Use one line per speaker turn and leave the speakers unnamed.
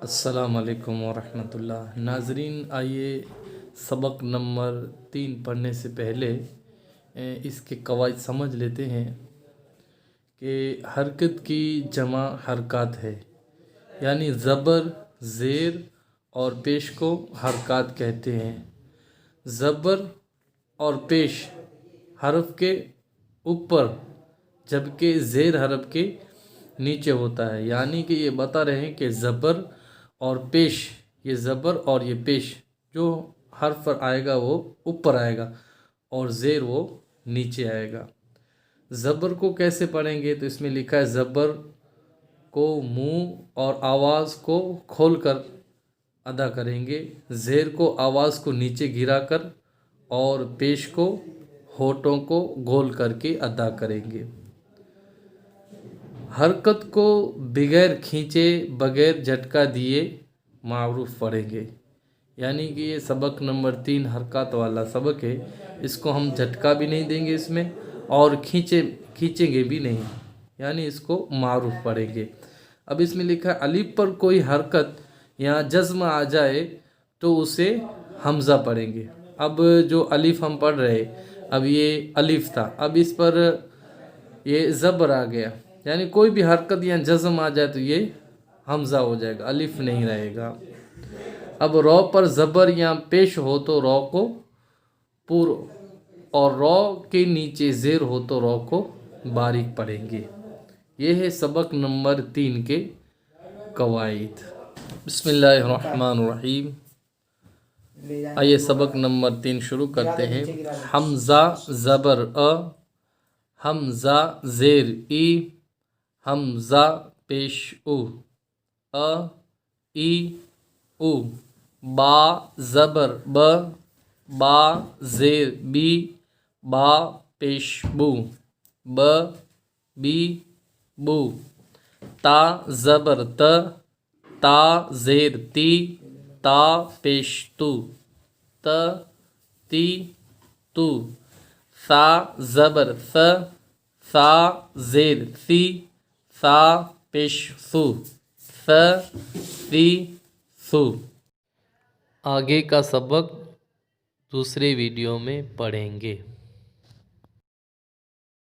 السلام علیکم ورحمۃ اللہ ناظرین، آئیے سبق نمبر 3 پڑھنے سے پہلے اس کے قواعد سمجھ لیتے ہیں کہ حرکت کی جمع حرکات ہے، یعنی زبر، زیر اور پیش کو حرکات کہتے ہیں۔ زبر اور پیش حرف کے اوپر جبکہ زیر حرف کے نیچے ہوتا ہے، یعنی کہ یہ بتا رہے ہیں کہ زبر اور پیش، یہ زبر اور یہ پیش جو حرف پر آئے گا وہ اوپر آئے گا اور زیر وہ نیچے آئے گا۔ زبر کو کیسے پڑھیں گے؟ تو اس میں لکھا ہے زبر کو منہ اور آواز کو کھول کر ادا کریں گے، زیر کو آواز کو نیچے گرا کر اور پیش کو ہونٹوں کو گول کر کے ادا کریں گے۔ حرکت کو بغیر کھینچے، بغیر جھٹکا دیے معروف پڑھیں گے، یعنی کہ یہ سبق نمبر 3 حرکات والا سبق ہے، اس کو ہم جھٹکا بھی نہیں دیں گے اس میں اور کھینچیں گے بھی نہیں، یعنی اس کو معروف پڑھیں گے۔ اب اس میں لکھا ہے الف پر کوئی حرکت یا جزم آ جائے تو اسے حمزہ پڑھیں گے۔ اب جو الف ہم پڑھ رہے، اب یہ الف تھا، اب اس پر یہ زبر آ گیا، یعنی کوئی بھی حرکت یا جزم آ جائے تو یہ حمزہ ہو جائے گا، الف نہیں رہے گا۔ اب رو پر زبر یا پیش ہو تو رو کو پور اور رو کے نیچے زیر ہو تو رو کو باریک پڑھیں گے۔ یہ ہے سبق نمبر 3 کے قواعد۔ بسم اللہ الرحمن الرحیم۔ آئیے سبق نمبر 3 شروع کرتے ہیں۔ حمزہ زبر ا، حمزہ زیر ای، حمزہ پیش او، ا ای او، با زبر ب، با زیر بی، با پیش بو، ب بی بو، تا زبر ت، تا زیر تی، تا پیش تو، ت تی تو، ثا زبر ث، ثا زیر ثی، ثا پیش ثو، ث ثی ثو۔ آگے کا سبق دوسرے ویڈیو میں پڑھیں گے۔